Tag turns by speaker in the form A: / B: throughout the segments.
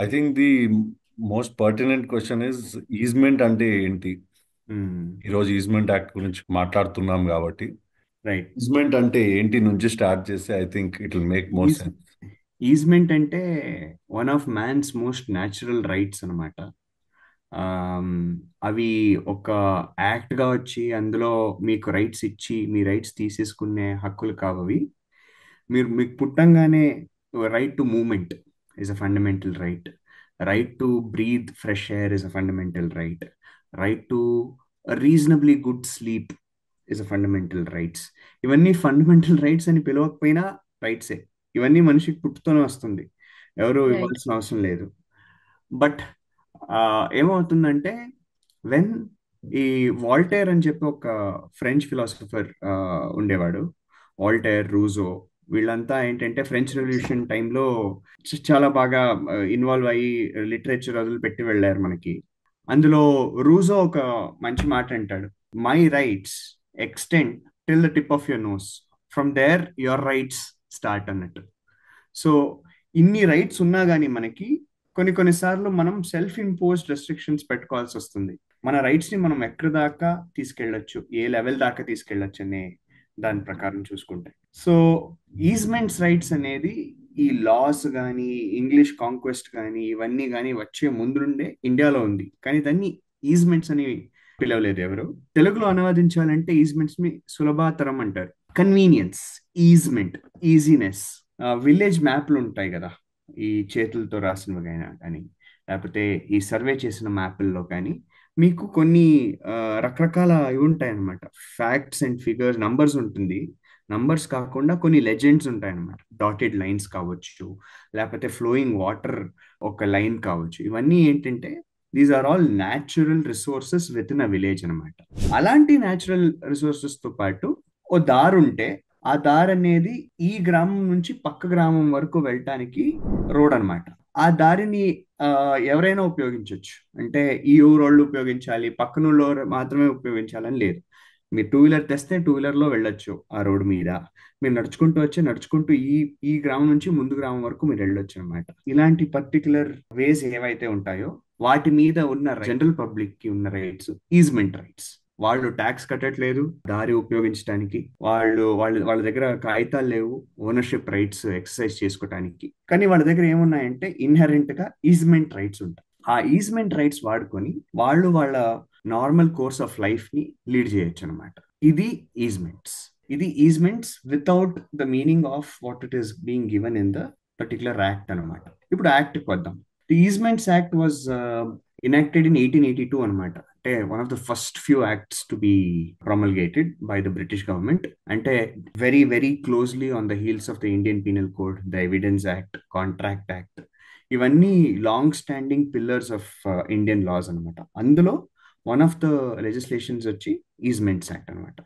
A: I think the most pertinent question is easement అంటే ఏంటి. ఈరోజు ఈజ్మెంట్ యాక్ట్ గురించి మాట్లాడుతున్నాం కాబట్టి
B: రైట్.
A: ఈజ్మెంట్ అంటే ఏంటి నుంచి స్టార్ట్ చేస్తే I think it will make more
B: is
A: sense.
B: Easement అంటే one of man's most natural rights అనమాట. ఆమ్, అవి ఒక యాక్ట్గా వచ్చి అందులో మీకు రైట్స్ ఇచ్చి మీ రైట్స్ తీసేసుకునే హక్కులు కావవి. మీకు పుట్టంగానే right to movement is a fundamental right. Right to breathe fresh air is a fundamental right. Right to reasonably good sleep is a fundamental rights. ఇవన్నీ ఫండమెంటల్ రైట్స్ అని పిలవకపోయినా రైట్సే. ఇవన్నీ మనిషికి పుట్టుతూనే వస్తుంది, ఎవరు
C: రైట్.
B: ఇవ్వాల్సిన అవసరం లేదు. బట్ ఏమవుతుందంటే వెన్ ఈ వాల్టైర్ అని చెప్పి ఒక ఫ్రెంచ్ ఫిలాసఫర్ ఉండేవాడు. వాల్టైర్, రూజో, వీళ్ళంతా ఏంటంటే ఫ్రెంచ్ రెవల్యూషన్ టైంలో చాలా బాగా ఇన్వాల్వ్ అయ్యి లిటరేచర్ వదిలిపెట్టి వెళ్ళారు మనకి. అందులో రూజో ఒక మంచి మాట అంటాడు: my rights extend till the tip of your nose, from there your rights start అన్నట్టు. సో ఇన్ని రైట్స్ ఉన్నా కానీ మనకి కొన్నిసార్లు మనం సెల్ఫ్ ఇంపోజ్డ్ రెస్ట్రిక్షన్స్ పెట్టుకోవాల్సి వస్తుంది. మన రైట్స్ ని మనం ఎక్కడి దాకా తీసుకెళ్ళొచ్చు, ఏ లెవెల్ దాకా తీసుకెళ్ళొచ్చు అనే దాని ప్రకారం చూసుకుంటే. సో ఈజ్మెంట్స్ రైట్స్ అనేది ఈ లాస్ కానీ ఇంగ్లీష్ కాంక్వెస్ట్ కానీ ఇవన్నీ కానీ వచ్చే ముందు నుండే ఇండియాలో ఉంది, కానీ దాన్ని ఈజ్మెంట్స్ అని పిలవలేదు ఎవరు. తెలుగులో అనువాదించాలంటే ఈజ్మెంట్స్ ని సులభతరం అంటారు. Convenience, easement, easiness. విలేజ్ మ్యాప్లు ఉంటాయి కదా, ఈ చేతులతో రాసినవి కానీ లేకపోతే ఈ సర్వే చేసిన మ్యాప్ల్లో కానీ మీకు కొన్ని ఆ, రకరకాల ఇవి ఉంటాయి అనమాట. ఫ్యాక్ట్స్ అండ్ ఫిగర్స్, నంబర్స్ ఉంటుంది. నంబర్స్ కాకుండా కొన్ని లెజెండ్స్ ఉంటాయి అనమాట. డాటెడ్ లైన్స్ కావచ్చు, లేకపోతే ఫ్లోయింగ్ వాటర్ ఒక లైన్ కావచ్చు. ఇవన్నీ ఏంటంటే these are all natural resources within a village అనమాట. అలాంటి న్యాచురల్ రిసోర్సెస్ తో పాటు ఓ దారి ఉంటే ఆ దారి అనేది ఈ గ్రామం నుంచి పక్క గ్రామం వరకు వెళ్ళటానికి రోడ్ అన్నమాట. ఆ దారిని ఆ, ఎవరైనా ఉపయోగించవచ్చు. అంటే ఈ ఊరోళ్ళు ఉపయోగించాలి, పక్కన ఊళ్ళో మాత్రమే ఉపయోగించాలని లేదు. మీరు టూ వీలర్ తెస్తే టూ వీలర్ లో వెళ్ళొచ్చు ఆ రోడ్ మీద. మీరు నడుచుకుంటూ వచ్చి నడుచుకుంటూ ఈ ఈ గ్రామం నుంచి ముందు గ్రామం వరకు మీరు వెళ్ళొచ్చు అనమాట. ఇలాంటి పర్టికులర్ వేస్ ఏవైతే ఉంటాయో వాటి మీద ఉన్న జనరల్ పబ్లిక్ కి ఉన్న రైట్స్ ఈజ్మెంట్ రైట్స్. వాళ్ళు ట్యాక్స్ కట్టట్లేదు దారి ఉపయోగించడానికి, వాళ్ళ దగ్గర కాగితాలు లేవు ఓనర్షిప్ రైట్స్ ఎక్సర్సైజ్ చేసుకోవటానికి, కానీ వాళ్ళ దగ్గర ఏమున్నాయంటే ఇన్హెరెంట్ గా ఈజ్మెంట్ రైట్స్ ఉంటాయి. ఆ ఈజ్మెంట్ రైట్స్ వాడుకొని వాళ్ళు వాళ్ళ నార్మల్ కోర్స్ ఆఫ్ లైఫ్ ని లీడ్ చేయొచ్చు అనమాట. ఇది ఈజ్మెంట్స్. ఇది easements without the meaning of what it is being given in the particular act అనమాట. ఇప్పుడు యాక్ట్ కి వద్దాం. The easements act was enacted in 1882 అనమాట. అంటే one of the first few acts to be promulgated by the British government. అంటే very very closely on the heels of the Indian penal code, the evidence act, contract act. ఇవన్నీ long standing pillars of Indian laws అనమాట. అందులో one of the legislations వచ్చి easements act అనమాట.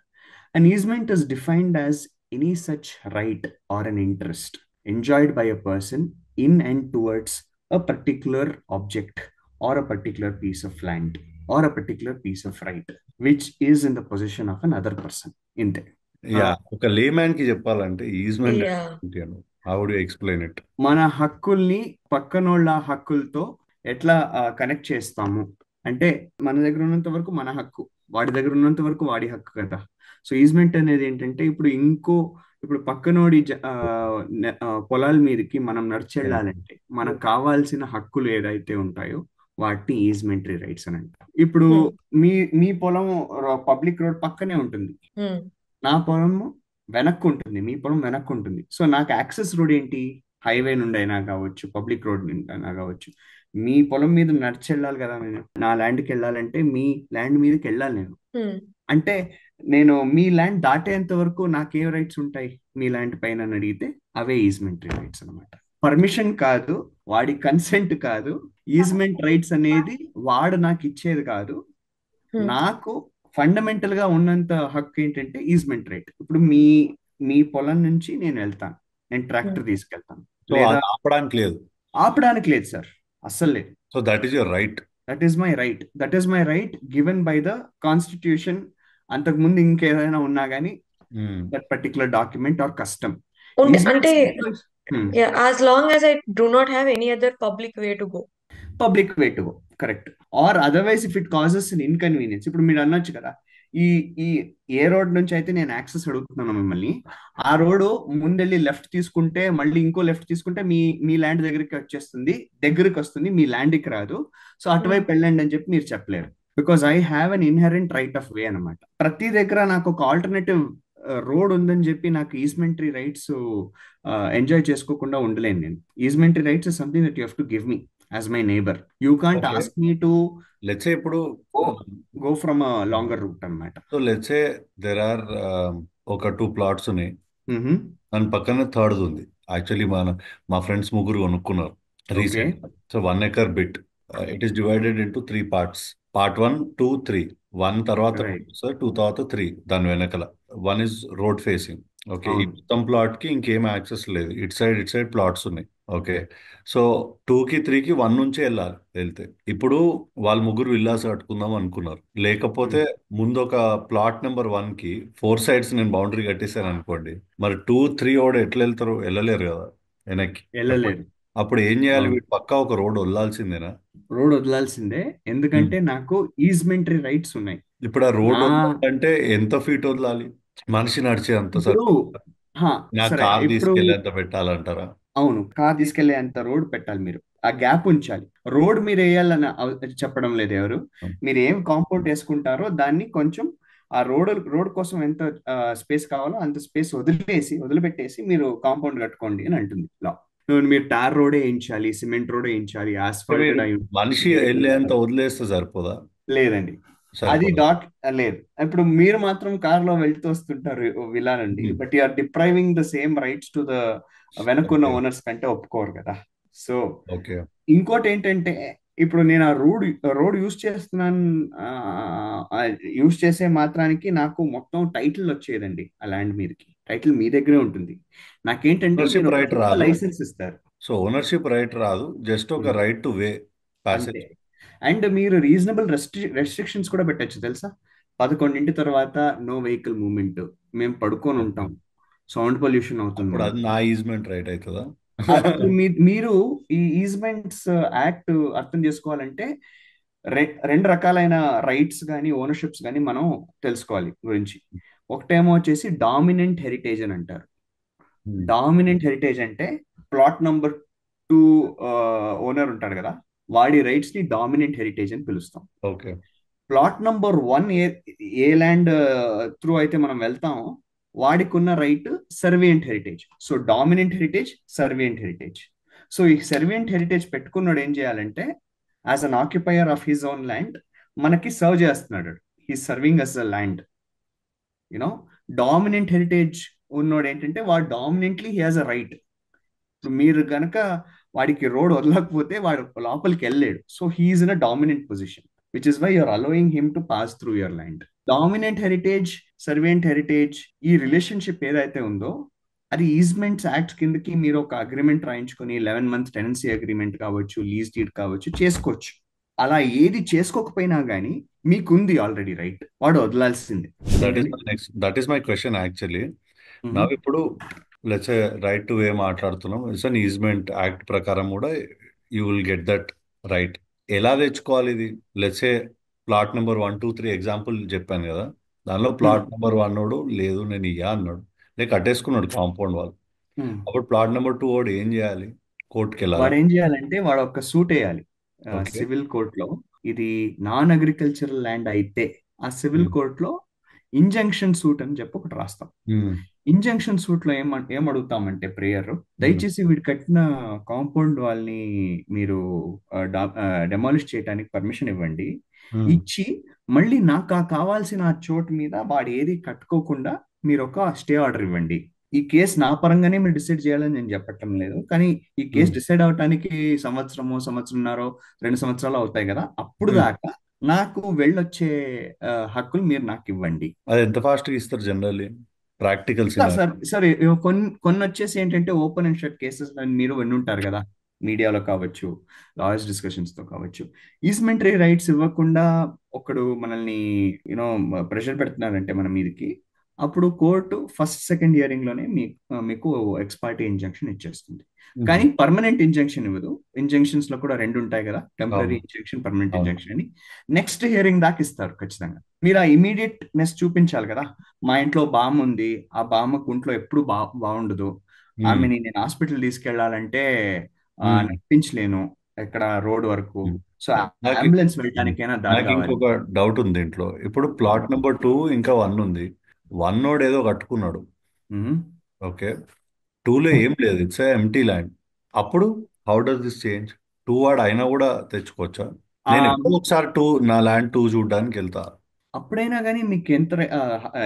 B: An easement is defined as any such right or an interest enjoyed by a person in and towards a particular object or a particular piece of land or a particular piece of right which is in the possession of another person. ఇంతే.
A: Yeah, ఒక layman కి చెప్పాలంటే easement
C: yeah.
A: ఏంటి అని how do explain it.
B: మన హక్కుల్ని పక్కనోళ్ళ హక్కులతో ఎట్లా connect చేస్తాము అంటే, మన దగ్గర ఉన్నంత వరకు మన హక్కు, వాడి దగ్గర ఉన్నంత వరకు వాడి హక్కు కదా. సో ఈజ్మెంట్ అనేది ఏంటంటే ఇప్పుడు పక్కనోడి పొలాల మీదకి మనం నడిచెళ్ళాలంటే మనకు కావాల్సిన హక్కులు ఏదైతే ఉంటాయో వాటిని ఈజ్మెంటరీ రైట్స్ అని అంటారు. ఇప్పుడు మీ మీ పొలం పబ్లిక్ రోడ్ పక్కనే ఉంటుంది, నా పొలము వెనక్కు ఉంటుంది, మీ పొలం వెనక్కు ఉంటుంది. సో నాకు యాక్సెస్ రోడ్ ఏంటి? హైవే నుండి అయినా కావచ్చు, పబ్లిక్ రోడ్ నుండి అయినా కావచ్చు. మీ పొలం మీద నడిచి వెళ్ళాలి కదా. నేను నా ల్యాండ్కి వెళ్ళాలంటే మీ ల్యాండ్ మీదకి వెళ్ళాలి నేను. అంటే నేను మీ ల్యాండ్ దాటేంత వరకు నాకేం రైట్స్ ఉంటాయి మీ ల్యాండ్ పైన అని అడిగితే అవే ఈజ్మెంటరీ రైట్స్ అనమాట. పర్మిషన్ కాదు, వాడి కన్సెంట్ కాదు. ఈజ్మెంట్ రైట్స్ అనేది వాడు నాకు ఇచ్చేది కాదు, నాకు ఫండమెంటల్ గా ఉన్నంత హక్కు ఏంటంటే ఈజ్మెంట్ రైట్. ఇప్పుడు మీ పొలం నుంచి నేను వెళ్తాను, నేను ట్రాక్టర్ తీసుకెళ్తాను,
A: సో
B: లేదా
A: అది ఆపడానికి లేదు.
B: ఆపడానికి లేదు సార్, అస్సలు లేదు.
A: So that is your right.
B: That is my right. That is my right given by the constitution. అంతకుముందు ఇంకేదైనా ఉన్నా కానీ that particular document are custom.
C: అంటే Yeah, as long as I do not have any other public way to go.
B: Public way to go, correct. Or otherwise if it causes an inconvenience, ఇప్పుడు మీరు అనొచ్చు కదా, ఈ ఈ ఏ road నుంచి అయితే నేను యాక్సెస్ అడుగుతున్నాను మిమ్మల్ని, ఆ రోడ్ ముందెళ్ళి లెఫ్ట్ తీసుకుంటే మళ్ళీ ఇంకో లెఫ్ట్ తీసుకుంటే మీ మీ ల్యాండ్ దగ్గరికి వచ్చేస్తుంది, దగ్గరికి వస్తుంది, మీ ల్యాండ్కి రాదు. So
C: Hmm.
B: అటువైపు వెళ్ళండి అని చెప్పి మీరు చెప్పలేరు, because I have an inherent right of way అనమాట. ప్రతి దగ్గర నాకు ఒక ఆల్టర్నేటివ్ రోడ్ ఉందని చెప్పి నాకు ఈస్మెంటరీ రైట్స్ ఎంజాయ్ చేసుకోకుండా ఉండలేను నేను. Easementary rights is something that you have to give me as my neighbour. You can't
A: okay,
B: ask me to
A: let's say ఇప్పుడు
B: go go from a longer route అనమాట.
A: So let's say there are ఒక 2 plots ఉన్నాయి,
B: okay.
A: దాని పక్కనే third ఉంది. Actually మా friends ముగ్గురు కొనుక్కున్నారు recent. So 1 acre bit, it is divided into 3 parts. Part 1, 2, 3. 1 తర్వాత
B: రైట్.
A: 2 సార్, 2 తర్వాత 3 దాని వెనకల. 1 ఇస్ రోడ్ ఫేసింగ్. ఓకే, ఈ
B: అవును.
A: మొత్తం ప్లాట్ కి ఇంకేం యాక్సెస్ లేదు, ఇటు సైడ్ ప్లాట్స్ ఉన్నాయి. ఓకే, సో 2కి 3కి 1 నుంచే వెళ్ళాలి. వెళ్తే ఇప్పుడు వాళ్ళు ముగ్గురు విల్లాస్ కట్టుకుందాం అనుకున్నారు, లేకపోతే ముందు ఒక ప్లాట్ నెంబర్ 1కి 4 sides నేను బౌండరీ కట్టేశాను అనుకోండి, మరి 2, 3 ఓడ ఎట్లా వెళ్తారు? వెళ్ళలేరు కదా వెనక్కి.
B: వెళ్ళలేదు.
A: అప్పుడు ఏం చేయాలి?
B: అవును,
A: వీడు పక్కా ఒక రోడ్ వదలాల్సిందేనా?
B: రోడ్ వదలాల్సిందే,
A: ఉమ్.
B: ఎందుకంటే నాకు ఈజ్మెంటరీ రైట్స్ ఉన్నాయి.
A: ఇప్పుడు ఆ రోడ్
B: నా
A: వదలాలంటే ఎంత ఫీట్ వదలాలి? మనిషి నడిచే అంత
B: ఇప్పుడు
A: సరిపోతుందా?
B: హా,
A: నా
B: సరే
A: కార్
B: ఇప్పుడు
A: తీసుకెళ్ళి ఎంత పెట్టాలంటారా?
B: అవును, కార్ తీసుకెళ్లే అంత రోడ్ పెట్టాలి మీరు, ఆ గ్యాప్ ఉంచాలి. రోడ్ మీరు వేయాలని చెప్పడం లేదు ఎవరు. మీరు ఏం కాంపౌండ్ వేసుకుంటారో దాన్ని కొంచెం ఆ రోడ్ కోసం ఎంత స్పేస్ కావాలో అంత స్పేస్ వదిలిపెట్టేసి మీరు కాంపౌండ్ కట్టుకోండి అని అంటుంది లా. మీరు టార్ రోడ్ వేయించాలి, సిమెంట్ రోడ్ వేయించాలి,
A: మీరు
B: ఆస్ఫాల్టెడ్ అయి
A: మనిషి వెళ్ళేంత వదిలేస్తే సరిపోదా?
B: లేదండి. అది
A: సరిపోదా?
B: డాట్ లేదు. ఇప్పుడు మీరు మాత్రం కార్ లో వెళ్తూ వస్తుంటారు విలా నుండి,
A: um.
B: But you are depriving the same rights to the వెనక్కున్న
A: ఓకే.
B: ఓనర్స్ కంటే ఒప్పుకోరు కదా. So
A: okay.
B: ఇంకోటి ఏంటంటే, ఇప్పుడు నేను ఆ రోడ్ యూజ్ చేస్తున్నాను, యూజ్ చేసే మాత్రానికి నాకు మొత్తం టైటిల్ వచ్చేదండి ఆ ల్యాండ్ మీదకి. టైటిల్ మీ దగ్గరే ఉంటుంది. నాకేంటంటే మీరు
A: ఓనర్షిప్
B: ఒక
A: రైట్
B: చిన్న
A: రాదు.
B: లైసెన్స్ ఇస్తారు.
A: సో ఓనర్షిప్ రైట్ రాదు, జస్ట్ ఒక
B: ఉమ్,
A: రైట్ టు వే
B: అంతే.
A: ప్యాసేజ్.
B: అండ్ మీరు రీజనబుల్ రెస్ట్రిక్షన్స్ కూడా పెట్టచ్చు తెలుసా. 11 తర్వాత నో వెహికల్ మూవ్మెంట్, మేము పడుకొని ఉంటాం, సౌండ్ పొల్యూషన్
A: అప్పుడు
B: అవుతుంది.
A: అది నా ఈజ్మెంట్ రైట్ అవుతుందా?
B: అప్పుడు మీరు ఈ ఈజ్మెంట్స్ యాక్ట్ అర్థం చేసుకోవాలంటే రెండు రకాలైన రైట్స్ కానీ ఓనర్షిప్స్ కానీ మనం తెలుసుకోవాలి గురించి. ఒకటేమో వచ్చేసి డామినెంట్ హెరిటేజ్ అని అంటారు. డామినెంట్ హెరిటేజ్ అంటే ప్లాట్ నంబర్ 2 ఓనర్ ఉంటాడు కదా, వాడి రైట్స్ ని డామినెంట్ హెరిటేజ్ అని పిలుస్తాం.
A: ఓకే.
B: ప్లాట్ నంబర్ 1 ఏ ల్యాండ్ త్రూ అయితే మనం వెళ్తామో వాడికి ఉన్న right servient heritage. So dominant heritage, servient heritage. So ఈ సర్వియంట్ హెరిటేజ్ పెట్టుకున్నాడు ఏం చేయాలంటే, as an occupier of his own land మనకి సర్వ్ చేస్తున్నాడు. He serving us a land, you know. Dominant heritage ఉన్నోడు ఏంటంటే వాడు dominantly he has a right. ఇప్పుడు మీరు గనక వాడికి రోడ్ వదలకపోతే వాడు లోపలికి వెళ్ళలేడు. So he's in a dominant position, which is why you're allowing him to pass through your land. Dominant heritage, servant heritage, ఈ రిలేషన్షిప్ ఏదైతే ఉందో అది ఈజ్మెంట్స్ యాక్ట్ కిందకి మీరు ఒక అగ్రిమెంట్ రాయించుకొని 11 months టెనెన్సీ అగ్రిమెంట్ కావచ్చు, లీజ్ డీడ్ కావచ్చు, చేసుకోవచ్చు. అలా ఏది చేసుకోకపోయినా కానీ మీకుంది ఆల్రెడీ రైట్, వాడు వదలాల్సిందే. ఏంటండి?
A: That is my question actually. నా
B: మ్మ్.
A: ఇప్పుడు లెట్స్ రైట్ టు వే మాట్లాడుతున్నాం, ఇట్స్ అన్ ఈజ్మెంట్ యాక్ట్ ప్రకారం కూడా you will get that right. ఎలా తెచ్చుకోవాలి ఇది? లెట్స్ ప్లాట్ నెంబర్ 1, 2, 3 ఎగ్జాంపుల్ చెప్పాను కదా, దానిలో
B: మ్మ్.
A: ప్లాట్ నెంబర్ 1 వాడు లేదు నేను ఇయ్యా అన్నాడు, లేక కట్టేసుకున్నాడు కాంపౌండ్ వాళ్ళు.
B: మ్మ్.
A: అప్పుడు ప్లాట్ నెంబర్ 2 వాడు ఏం చేయాలి? కోర్టుకి వెళ్ళాలా?
B: వాడు ఏం చేయాలంటే వాడు ఒక సూట్ వేయాలి
A: ఓకే.
B: సివిల్ కోర్టులో. ఇది నాన్ అగ్రికల్చరల్ ల్యాండ్ అయితే ఆ సివిల్ కోర్టులో ఇంజంక్షన్ సూట్ అని చెప్పి ఒకటి రాస్తాం. ఇంజంక్షన్ సూట్ లో ఏం అడుగుతామంటే ప్రేయర్, దయచేసి వీడు కట్టిన కాంపౌండ్ వాళ్ళని మీరు డెమాలిష్ చేయడానికి పర్మిషన్ ఇవ్వండి. ఇచ్చి మళ్ళీ నాకు కావాల్సిన ఆ చోటు మీద వాడు ఏది కట్టుకోకుండా మీరు ఒక స్టే ఆర్డర్ ఇవ్వండి. ఈ కేసు నా పరంగానే మీరు డిసైడ్ చేయాలని నేను చెప్పటం లేదు, కానీ ఈ కేసు డిసైడ్ అవటానికి సంవత్సరంన్నర 2 సంవత్సరాలు అవుతాయి కదా, అప్పుడు దాకా నాకు వెళ్ళొచ్చే హక్కులు మీరు నాకు ఇవ్వండి.
A: అది ఎంత ఫాస్ట్గా ఇస్తారు generally practical
B: sir
A: scenario?
B: Sir సరే, కొన్ని వచ్చేసి ఏంటంటే ఓపెన్ అండ్ షట్ కేసెస్ అని మీరు విని ఉంటారు కదా, మీడియాలో కావచ్చు, లాయర్స్ డిస్కషన్స్ తో కావచ్చు. ఈస్మెంటరీ రైట్స్ ఇవ్వకుండా ఒకడు మనల్ని యూనో ప్రెషర్ పెడుతున్నారంటే మన మీదకి, అప్పుడు కోర్టు ఫస్ట్ సెకండ్ హియరింగ్ లోనే మీకు ఎక్స్పార్టీ ఇంజంక్షన్ ఇచ్చేస్తుంది.
A: మ్మ్.
B: కానీ పర్మనెంట్ ఇంజంక్షన్ ఇవ్వదు. ఇంజంక్షన్స్ లో కూడా రెండు ఉంటాయి కదా, టెంపరీ
A: అవును
B: ఇంజంక్షన్, పర్మనెంట్
A: అవును.
B: ఇంజంక్షన్ అని. నెక్స్ట్ హియరింగ్ దాకా ఇస్తారు ఖచ్చితంగా. మీరు ఆ ఇమీడియట్నెస్ చూపించాలి కదా. మా ఇంట్లో బామ్మ ఉంది, ఆ బామ్మకు ఒంట్లో ఎప్పుడు బాగుండదు,
A: మ్మ్.
B: ఆమెని నేను హాస్పిటల్ తీసుకెళ్లాలంటే
A: మ్మ్.
B: నడిపించలేను ఎక్కడ రోడ్ వరకు.
A: మ్మ్.
B: సో
A: నాకు
B: అంబులెన్స్ వెళ్ళటానికైనా దారి
A: నాకు
B: కావాలి.
A: ఇంకొక డౌట్ ఉంది దీంట్లో. ఇప్పుడు ప్లాట్ నెంబర్ 2 ఇంకా 1 ఉంది. 1 నోడు ఏదో కట్టుకున్నాడు.
B: మ్మ్.
A: ఓకే. 2లో ఏం లేదు, ఇట్స్ ఎంటీ ల్యాండ్. అప్పుడు హౌ డస్ దిస్ చేంజ్? 2 వాడు అయినా కూడా తెచ్చుకోవచ్చా?
B: ఆ,
A: నేను ఎప్పుడో ఒకసారి నా ల్యాండ్ 2 చూడడానికి వెళ్తా.
B: అప్పుడైనా కానీ మీకు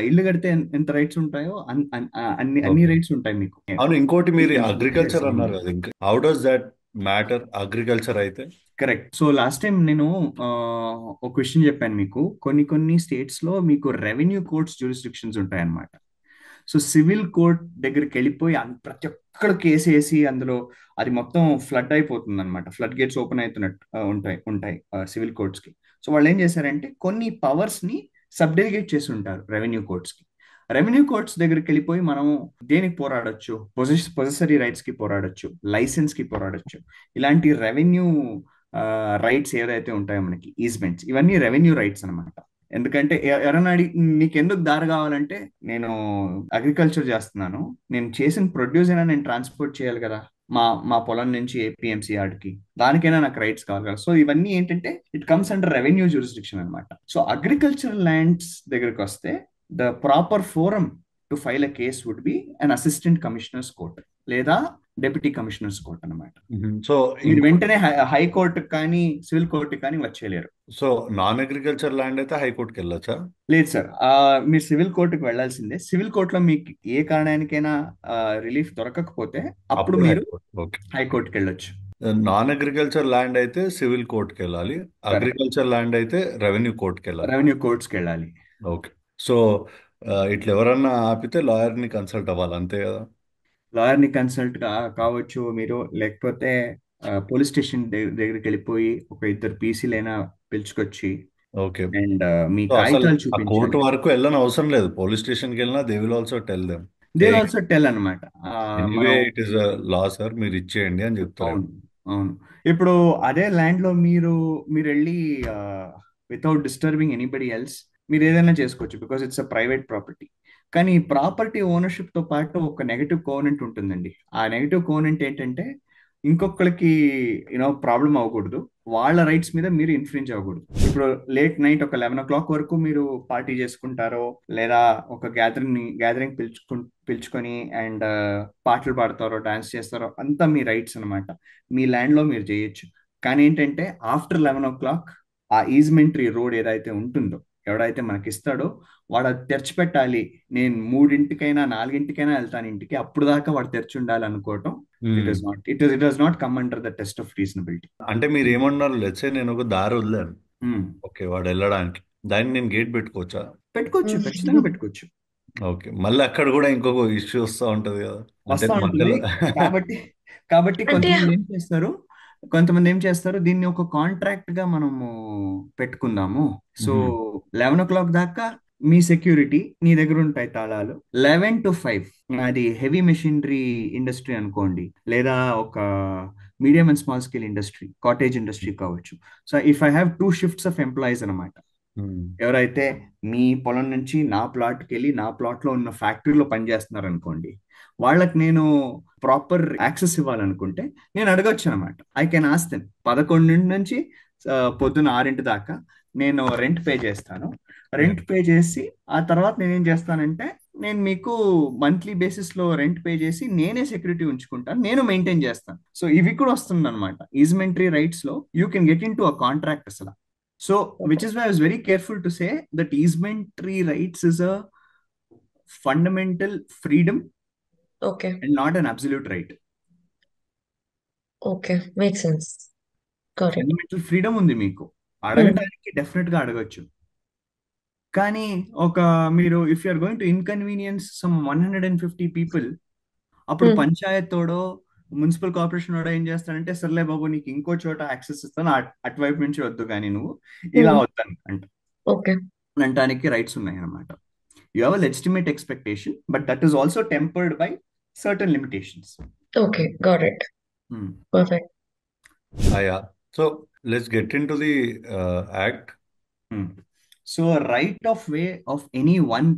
B: ఇల్లు కడితే ఎంత రైట్స్ ఉంటాయో అన్ని
A: ఓకే.
B: రైట్స్ ఉంటాయి మీకు.
A: అవును, ఇంకోటి మీరు
B: ఇన్సూరెన్స్
A: అగ్రికల్చర్
B: చేసి
A: అన్నారు కదా, ఇంకా how does that matter agriculture అయితే?
B: కరెక్ట్. సో లాస్ట్ టైం నేను ఆ, ఒక క్వశ్చన్ చెప్పాను మీకు. కొన్ని కొన్ని స్టేట్స్ లో మీకు రెవెన్యూ కోర్ట్స్ జ్యూరిస్డిక్షన్స్ ఉంటాయన్నమాట. సో సివిల్ కోర్ట్ దగ్గరికి వెళ్ళిపోయి ప్రతి ఒక్కరు కేసు వేసి అందులో అది మొత్తం ఫ్లడ్ అయిపోతుంది అనమాట. ఫ్లడ్ గేట్స్ ఓపెన్ అవుతున్నట్టు ఉంటాయి ఉంటాయి సివిల్ కోర్ట్స్ కి. సో వాళ్ళు ఏం చేశారంటే కొన్ని పవర్స్ ని సబ్ డెలిగేట్ చేసి ఉంటారు రెవెన్యూ కోర్ట్స్ కి. రెవెన్యూ కోర్ట్స్ దగ్గరికి వెళ్ళిపోయి మనం దేనికి పోరాడొచ్చు? పొజెసరీ రైట్స్ కి పోరాడొచ్చు, లైసెన్స్ కి పోరాడొచ్చు. ఇలాంటి రెవెన్యూ రైట్స్ ఏదైతే ఉంటాయో మనకి, ఈస్మెంట్స్, ఇవన్నీ రెవెన్యూ రైట్స్ అన్నమాట. ఎందుకంటే ఎవరన్నా అడిగి నీకు ఎందుకు దారి కావాలంటే, నేను అగ్రికల్చర్ చేస్తున్నాను, నేను చేసిన ప్రొడ్యూస్ అయినా నేను ట్రాన్స్పోర్ట్ చేయాలి కదా మా మా పొలం నుంచి ఏపీఎంసీ యార్డ్కి, దానికైనా నాకు రైట్స్ కావాలి కదా. సో ఇవన్నీ ఏంటంటే it comes under revenue jurisdiction అనమాట. సో అగ్రికల్చరల్ ల్యాండ్స్ దగ్గరికి వస్తే the proper forum to file a case would be an assistant commissioner's court లేదా డెప్యూటీ కమిషనర్స్ కోర్ట్ అనమాట.
A: సో
B: మీరు
A: ఇంకో
B: వెంటనే హైకోర్టు కానీ సివిల్ కోర్టు కానీ వచ్చేయలేరు.
A: సో నాన్ అగ్రికల్చర్ ల్యాండ్ అయితే హైకోర్టుకి వెళ్ళొచ్చా?
B: లేదు సార్, మీరు సివిల్ కోర్టుకు వెళ్ళాల్సిందే. సివిల్ కోర్టులో మీకు ఏ కారణానికైనా రిలీఫ్ దొరకకపోతే అప్పుడు
A: అప్పుడు
B: మీరు
A: హైకోర్టు. ఓకే.
B: హైకోర్టుకి వెళ్ళొచ్చు.
A: నాన్ అగ్రికల్చర్ ల్యాండ్ అయితే సివిల్ కోర్టుకి వెళ్ళాలి.
B: కరెక్ట్.
A: అగ్రికల్చర్ ల్యాండ్ అయితే రెవెన్యూ కోర్టుకి వెళ్ళాలి.
B: రెవెన్యూ కోర్ట్స్కి వెళ్ళాలి.
A: ఓకే. సో ఇట్లా ఎవరన్నా ఆపితే లాయర్ని కన్సల్ట్ అవ్వాలి, అంతే కదా?
B: లాయర్ని కన్సల్ట్ కావచ్చు మీరు, లేకపోతే పోలీస్ స్టేషన్ దగ్గరికి వెళ్ళిపోయి ఒక ఇద్దరు పీసీలైనా పిలుచుకొచ్చి
A: ఓకే.
B: అండ్ మీ
A: సో అసలు
B: కాగితాలు
A: ఆ కోర్టు
B: చూపించాలి.
A: వరకు వెళ్ళని అవసరం లేదు. పోలీస్ స్టేషన్కి వెళ్ళినా they will also tell them,
B: they
A: A
B: also tell అనమాట.
A: ఎనీవే
B: మనం
A: ఇట్ ఈస్ లా సార్, మీరు ఇచ్చేయండి అని చెప్తారేమో.
B: అవును, అవును. ఇప్పుడు అదే ల్యాండ్ లో మీరు వెళ్ళి వితౌట్ డిస్టర్బింగ్ ఎనీబడి ఎల్స్ మీరు ఏదైనా చేసుకోవచ్చు, because it's a private property. కానీ ప్రాపర్టీ ఓనర్షిప్ తో పాటు ఒక నెగటివ్ కోవనెంట్ ఉంటుందండి. ఆ నెగటివ్ కోవనెంట్ ఏంటంటే ఇంకొకరికి ప్రాబ్లం అవ్వకూడదు, వాళ్ళ రైట్స్ మీద మీరు ఇన్ఫ్రింజ్ అవ్వకూడదు. ఇప్పుడు లేట్ నైట్ ఒక 11 o'clock వరకు మీరు పార్టీ చేసుకుంటారో, లేదా ఒక గ్యాదరింగ్ పిలుచుకొని అండ్ పాటలు పాడతారో, డాన్స్ చేస్తారో, అంతా మీ రైట్స్ అన్నమాట. మీ ల్యాండ్ లో మీరు చేయొచ్చు. కానీ ఏంటంటే ఆఫ్టర్ 11 o'clock ఆ ఈజ్మెంటరీ రోడ్ ఏదైతే ఉంటుందో, ఎవడైతే మనకి ఇస్తాడో వాడు అది తెరిచిపెట్టాలి. నేను 3ంటికైనా 4ంటికైనా వెళ్తాను ఇంటికి, అప్పుడు దాకా వాడు తెరిచి ఉండాలి అనుకోవటం
A: hmm.
B: It does not come under the test of reasonability.
A: అంటే మీరు ఏమన్నారు, లెట్సే నేను ఒక దారి వదిలాను, ఓకే, వాడు వెళ్ళడానికి, దాన్ని నేను గేట్ పెట్టుకోవచ్చా?
B: పెట్టుకోవచ్చు, ఖచ్చితంగా పెట్టుకోవచ్చు.
A: ఓకే. మళ్ళీ అక్కడ కూడా ఇంకొక ఇష్యూ వస్తూ ఉంటది కదా, అంటే
B: వస్తా ఉంటుంది.
A: మధ్యలో.
B: కాబట్టి కాబట్టి
C: అంటే
B: కొంతమంది ఏం చేస్తారు, దీన్ని ఒక కాంట్రాక్ట్ గా మనము పెట్టుకుందాము. సో
A: మ్మ్.
B: 11 o'clock దాకా మీ సెక్యూరిటీ నీ దగ్గర ఉంటాయి తాళాలు. 11 to 5 అది హెవీ మెషినరీ ఇండస్ట్రీ అనుకోండి, లేదా ఒక medium and small scale industry, cottage industry కావచ్చు. So if I have 2 shifts of employees అనమాట,
A: మ్మ్.
B: ఎవరైతే మీ పొలం నుంచి నా ప్లాట్కి వెళ్ళి నా ప్లాట్ లో ఉన్న ఫ్యాక్టరీలో పనిచేస్తున్నారు అనుకోండి, వాళ్ళకి నేను ప్రాపర్ యాక్సెస్ ఇవ్వాలనుకుంటే నేను అడగొచ్చు అనమాట. ఐ కెన్ ఆస్క్ దెమ్ 11 నుంచి పొద్దున్న 6 దాకా నేను రెంట్ పే చేస్తాను.
A: Yeah.
B: రెంట్ పే చేసి ఆ తర్వాత నేనేం చేస్తానంటే, నేను మీకు మంత్లీ బేసిస్ లో రెంట్ పే చేసి నేనే సెక్యూరిటీ ఉంచుకుంటాను, నేను మెయింటైన్ చేస్తాను. సో ఇవి కూడా వస్తుంది అనమాట ఈజ్మెంటరీ రైట్స్ లో. You can get in to a contract అసలు. So, which is why I was very careful to say that easementary rights is a fundamental freedom
C: okay,
B: and not an absolute right.
C: okay, makes sense. Got it.
B: Fundamental freedom ఉంది మీకు,
C: Hmm.
B: అడగడానికి definite గా అడగొచ్చు. కానీ ఒక మీరు if you are going to inconvenience some 150 people, అప్పుడు
C: Hmm.
B: పంచాయత్తోడో మున్సిపల్ కార్పొరేషన్ వాడో ఏం చేస్తాడంటే, సర్లే బాబు నీకు ఇంకో చోట యాక్సెస్ ఇస్తాను, అటువైపు నుంచి వద్దు కానీ నువ్వు ఇలా
C: Hmm.
B: వద్దాను
C: Okay.
B: అనటానికి రైట్స్ ఉన్నాయి అనమాట. You have a legitimate expectation, but that is also tempered by certain limitations.
C: Okay, got it.
B: Hmm.
C: Perfect.
A: Yeah. So let's get into the act.
B: Hmm. So a right of way of any one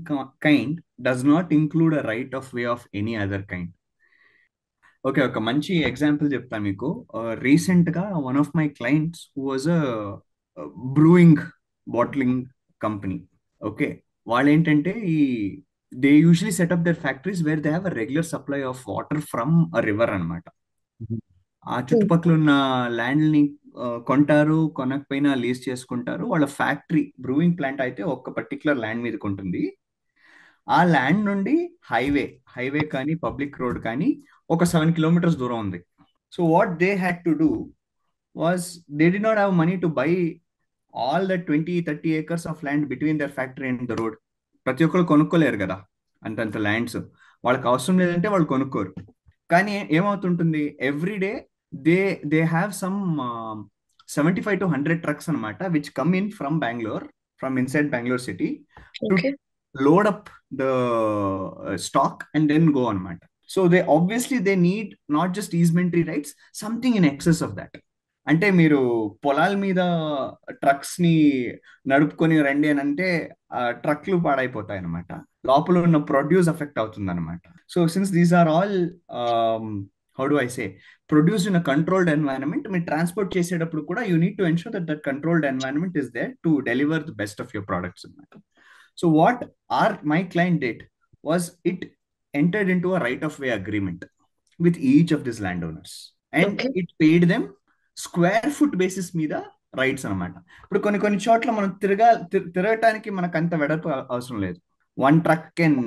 B: kind does not include a right of way of any other kind. Okay, ఒక మంచి example చెప్తాను మీకు. Recent గా one of my clients who was a brewing bottling company. Okay, వాళ్ళు ఏంటంటే they usually set up their factories where they have a regular supply of water from a river అన్నమాట. ఆ
C: Hmm.
B: చుట్టుపక్కల ఉన్న ల్యాండ్ని కొంటారు, కొనకపోయినా లీజ్ చేసుకుంటారు. వాళ్ళ ఫ్యాక్టరీ బ్రూయింగ్ ప్లాంట్ అయితే ఒక పర్టికులర్ ల్యాండ్ మీదకి ఉంటుంది. ఆ ల్యాండ్ నుండి హైవే కానీ పబ్లిక్ రోడ్ కానీ ఒక 7 కిలోమీటర్స్ దూరం ఉంది. So what they had to do was they did not have money to buy all the 20-30 acres of land between their factory and the road. ప్రతి ఒక్కరు కొనుక్కోలేరు కదా అంతంత ల్యాండ్స్. వాళ్ళకి అవసరం లేదంటే వాళ్ళు కొనుక్కోరు. కానీ ఏమవుతుంటుంది, every day they they have some 75 to 100 trucks అనమాట which come in from Bengaluru, from inside Bengaluru city, to
C: Okay.
B: load up the stock and then go అనమాట. So they obviously they need not just easementary rights, something in excess of that. అంటే మీరు పొలాల మీద trucks ని నడుపుకొని రండి అని అంటే ఆ ట్రక్లు పాడైపోతాయి అనమాట, లోపల ఉన్న ప్రొడ్యూస్ అఫెక్ట్ అవుతుంది అనమాట. So since these are all how do I say produce in a controlled environment, మీరు ట్రాన్స్పోర్ట్ చేసేటప్పుడు కూడా you need to ensure that that controlled environment is there to deliver the best of your products అనమాట. So what my client did was it entered into a right of way agreement with each of these landowners, and
C: Okay.
B: it paid them square foot basis మీద rights అనమాట. ఇప్పుడు కొన్ని చోట్ల మనం తిరగటానికి మనకు అంత వెడల్పు అవసరం లేదు. One truck can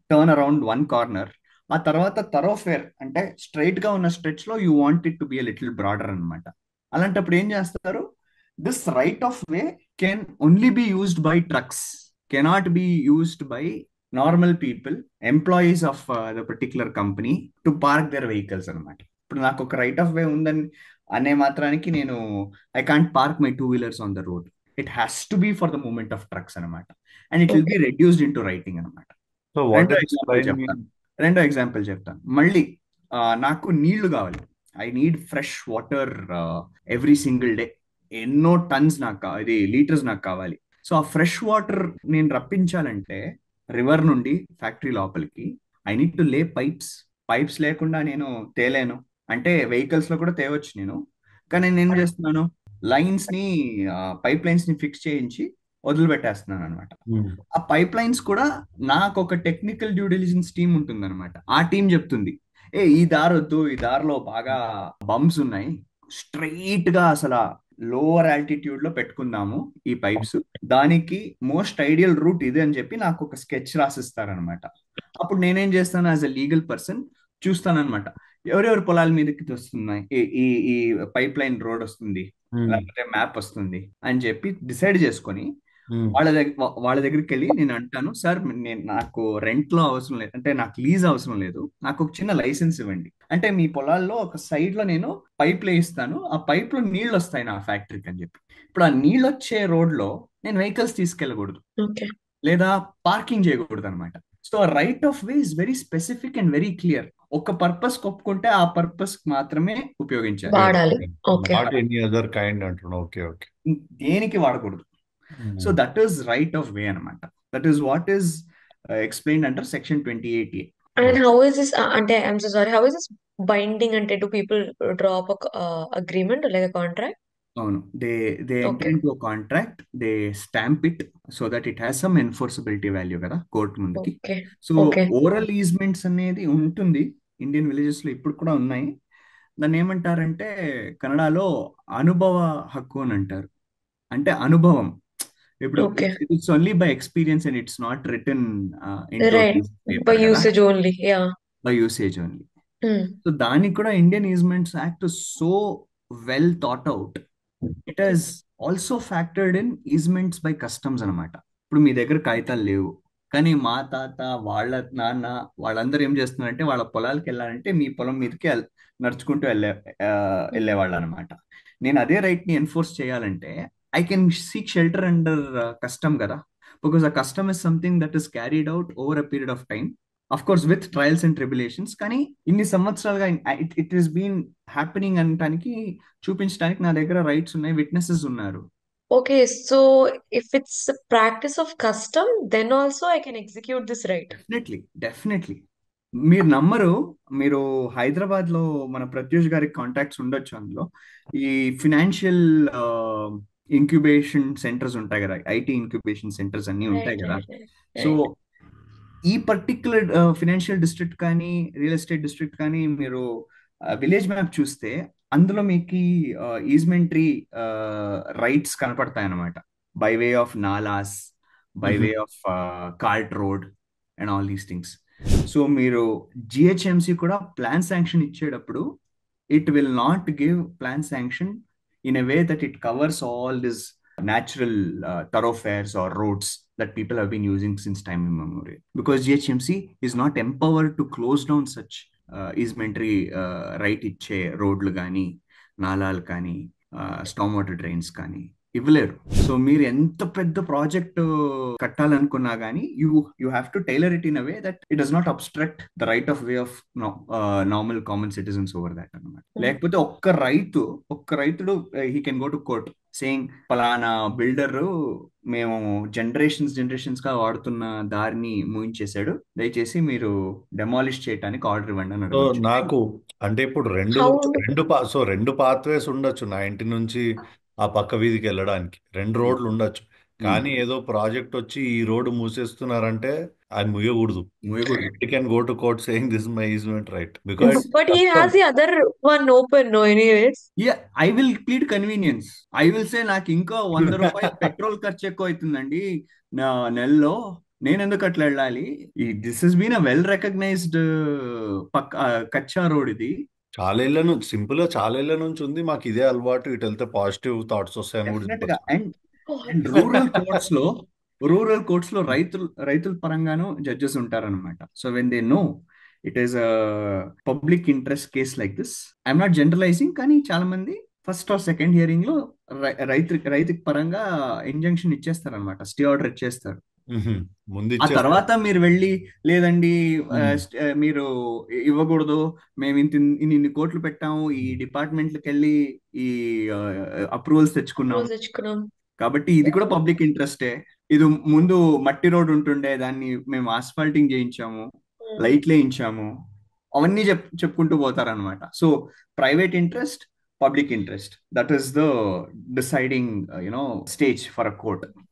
B: turn around one corner. ఆ తర్వాత థరోఫేర్ అంటే స్ట్రైట్ గా ఉన్న స్ట్రెచ్ లో you want it to be a little broader అనమాట. అలాంటప్పుడు ఏం చేస్తారు, this right of way can only be used by trucks, cannot be used by normal people, employees of the particular company to park their vehicles అనమాట. ఇప్పుడు నాకు ఒక right of వే ఉందని అనే మాత్రానికి నేను I can't park my 2 wheelers on the road. It has to be for the movement of trucks అనమాట, and it will
C: Okay.
B: Be reduced into writing అనమాట.
A: So what
B: రెండో
A: does this
B: example
A: line mean?
B: చెప్తాను మళ్ళీ. నాకు నీళ్లు కావాలి, I need fresh water every single day. ఎన్నో tons నాకు ఇది లీటర్స్ నాకు కావాలి. సో ఆ ఫ్రెష్ వాటర్ నేను రప్పించాలంటే రివర్ నుండి ఫ్యాక్టరీ లోపలికి ఐ నీడ్ టు లే పైప్స్ లేకుండా నేను తేలేను. అంటే వెహికల్స్ లో కూడా తేవచ్చు నేను, కానీ నేను ఏం చేస్తున్నాను, లైన్స్ ని పైప్ లైన్స్ ని ఫిక్స్ చేయించి వదిలిపెట్టేస్తున్నాను అనమాట.
A: Hmm.
B: ఆ పైప్ లైన్స్ కూడా నాకు ఒక టెక్నికల్ డ్యూ డిలిజెన్స్ టీమ్ ఉంటుంది అనమాట. ఆ టీం చెప్తుంది, ఈ దారి వద్దు, ఈ దారిలో బాగా బంప్స్ ఉన్నాయి, స్ట్రైట్ గా అసలు లోవర్ ఆల్టిట్యూడ్ లో పెట్టుకుందాము ఈ పైప్స్, దానికి మోస్ట్ ఐడియల్ రూట్ ఇది అని చెప్పి నాకు ఒక స్కెచ్ రాసిస్తారనమాట. అప్పుడు నేనేం చేస్తాను, యాజ్ అ లీగల్ పర్సన్ చూస్తానన్నమాట, ఎవరెవరి పొలాల మీదకి వస్తున్నాయి ఈ ఈ పైప్ లైన్ రోడ్ వస్తుంది,
A: Hmm.
B: లేకపోతే మ్యాప్ వస్తుంది అని చెప్పి డిసైడ్ చేసుకొని
A: Hmm.
B: వాళ్ళ దగ్గరికి వెళ్ళి నేను అంటాను, సార్ నాకు రెంట్ లో అవసరం లేదు, అంటే నాకు లీజ్ అవసరం లేదు, నాకు ఒక చిన్న లైసెన్స్ ఇవ్వండి. అంటే మీ పొలాల్లో ఒక సైడ్ లో నేను పైప్లు వేయిస్తాను, ఆ పైప్ లో నీళ్ళు వస్తాయి నా ఫ్యాక్టరీకి అని చెప్పి. ఇప్పుడు ఆ నీళ్ళు వచ్చే రోడ్ లో నేను వెహికల్స్ తీసుకెళ్ళకూడదు,
C: Okay.
B: లేదా పార్కింగ్ చేయకూడదు అనమాట. So right of way is very specific and very clear. ఒక పర్పస్ ఒప్పుకుంటే ఆ పర్పస్ మాత్రమే ఉపయోగించాలి,
C: వాడాలి. Okay.
A: Not any other kind అంటున్నాను. Okay okay.
B: దేనికి వాడకూడదు. So that is right of way అనమాట. That is what is explained under section 28A.
C: And how is this? Ante, I'm so sorry. How is this binding? Ante, do people draw up a agreement or like a contract?
B: అవును, they enter
C: Okay.
B: Into contract, they stamp it so that it has some enforceability value కదా court ముందుకి.
C: Okay.
B: సో
C: Okay.
B: Oral easements అనేది ఉంటుంది Indian villages లో, ఇప్పుడు కూడా ఉన్నాయి. దాన్ని ఏమంటారంటే కన్నడలో అనుభవ హక్కు అని అంటారు. అంటే అనుభవం. ఇప్పుడు
C: Okay.
B: It's only by experience and it's not written into
C: Right. By
B: paper కదా,
C: usage only. Yeah.
B: By usage only.
C: Hmm.
B: So దానికి కూడా Indian easements act so well thought out. It has also factored in easements by customs అనమాట. ఇప్పుడు మీ దగ్గర కాగితాలు లేవు, కానీ మా తాత వాళ్ళ నాన్న వాళ్ళందరూ ఏం చేస్తున్నారంటే వాళ్ళ పొలాలకు వెళ్ళాలంటే మీ పొలం మీదకి నడుచుకుంటూ వెళ్ళేవాళ్ళు అనమాట. నేను అదే రైట్ ని ఎన్ఫోర్స్ చేయాలంటే I can seek shelter under custom కదా. because a custom is something that is carried out over a period of time, of course with trials and tribulations. కానీ ఇన్ని సంవత్సరాలుగా ఇట్ ఈస్ బీన్ హ్యాపెనింగ్ అనటానికి, చూపించడానికి నా దగ్గర rights ఉన్నాయి, witnesses ఉన్నారు.
C: Okay, so if it's a practice of custom, then also I can execute this right.
B: Definitely మీరు నమ్మరు. మీరు హైదరాబాద్ లో మన ప్రత్యూష్ గారికి కాంటాక్ట్స్ ఉండొచ్చు. అందులో ఈ ఫినాన్షియల్ ఇంక్యుబేషన్ సెంటర్స్ ఉంటాయి కదా, ఐటీ ఇంక్యుబేషన్ సెంటర్స్ అన్ని ఉంటాయి
C: Right,
B: కదా.
C: right, right,
B: so
C: right.
B: ఈ పర్టిక్యులర్ ఫినాన్షియల్ డిస్ట్రిక్ట్ కానీ రియల్ ఎస్టేట్ డిస్ట్రిక్ట్ కానీ మీరు విలేజ్ మ్యాప్ చూస్తే అందులో మీకు ఈజ్మెంటరీ రైట్స్ కనపడతాయి అన్నమాట, by way of nallahs, by way of cart road and all these things. So మీరు జిహెచ్ఎంసి కూడా ప్లాన్ శాంక్షన్ ఇచ్చేటప్పుడు it will not give plan sanction in a way that it covers all this natural thoroughfares or roads that people have been using since time immemorial, because GHMC is not empowered to close down such easementary right ఇచ్చే రోడ్లు కానీ నాలాలు కానీ storm water drains కానీ ఇవ్వలేరు. So మీరు ఎంత పెద్ద project కట్టాలనుకున్నా కానీ you have to tailor it in a way that it does not obstruct the right of way of normal common citizens over that అన్నమాట. లేకపోతే ఒక్క రైతుడు he can go to court saying పలానా బిల్డర్ మేము generations గా వాడుతున్న దారిని మూయించేశాడు, దయచేసి మీరు డెమాలిష్ చేయడానికి ఆర్డర్ ఇవ్వండి అని
A: సో
B: అడగచ్చు.
A: నాకు అంటే ఇప్పుడు రెండు
C: How?
A: రెండు రెండు పాత్వేస్ ఉండొచ్చు నా ఇంటి నుంచి ఆ పక్క వీధికి వెళ్ళడానికి, రెండు రోడ్లు ఉండొచ్చు. కానీ ఏదో ప్రాజెక్ట్ వచ్చి ఈ రోడ్డు మూసేస్తున్నారంటే అది ముయ్యకూడదు. It can go to court saying this my easement right because
C: But he has the other one open, no, anyways.
B: I will plead convenience. I will say నాకు ఇంకా 100 రూపాయలు పెట్రోల్ ఖర్చు ఎక్కువ అవుతుందండి నా నెలలో, నేను ఎందుకు అట్లా వెళ్ళాలి? This has been a well recognised kachcha road ఇది.
A: చాలా ఏళ్ళ నుంచి సింపుల్ గా చాలా ఏళ్ళ నుంచి ఉంది మాకు ఇదే అలవాటు. ఇటు వెళ్తే పాజిటివ్ థాట్స్ వస్తాయని కూడా
B: డెఫినెట్ గా.
A: చెప్పొచ్చు.
B: అండ్ రూరల్ కోర్ట్స్ లో రైతుల పరంగాను జడ్జెస్ ఉంటారనమాట. So when they know it is a public interest case like this, I'm not generalising, కానీ చాలా మంది ఫస్ట్ ఆర్ సెకండ్ హియరింగ్ లో రైతుకి పరంగా ఇంజంక్షన్ ఇచ్చేస్తారనమాట, స్టే ఆర్డర్ ఇచ్చేస్తారు.
A: ముందు
B: ఆ తర్వాత మీరు వెళ్ళి లేదండి మీరు ఇవ్వకూడదు, మేము ఇన్ని కోట్లు పెట్టాము, ఈ డిపార్ట్మెంట్లకు వెళ్ళి ఈ అప్రూవల్స్ తెచ్చుకున్నాం, కాబట్టి ఇది కూడా పబ్లిక్ ఇంట్రెస్టే. ఇది ముందు మట్టి రోడ్ ఉంటుండే, దాన్ని మేము ఆస్ఫాల్టింగ్ చేయించాము, లైట్లు వేయించాము, అవన్నీ చెప్పుకుంటూ పోతారనమాట. So private interest, public interest, that is the deciding stage for a court.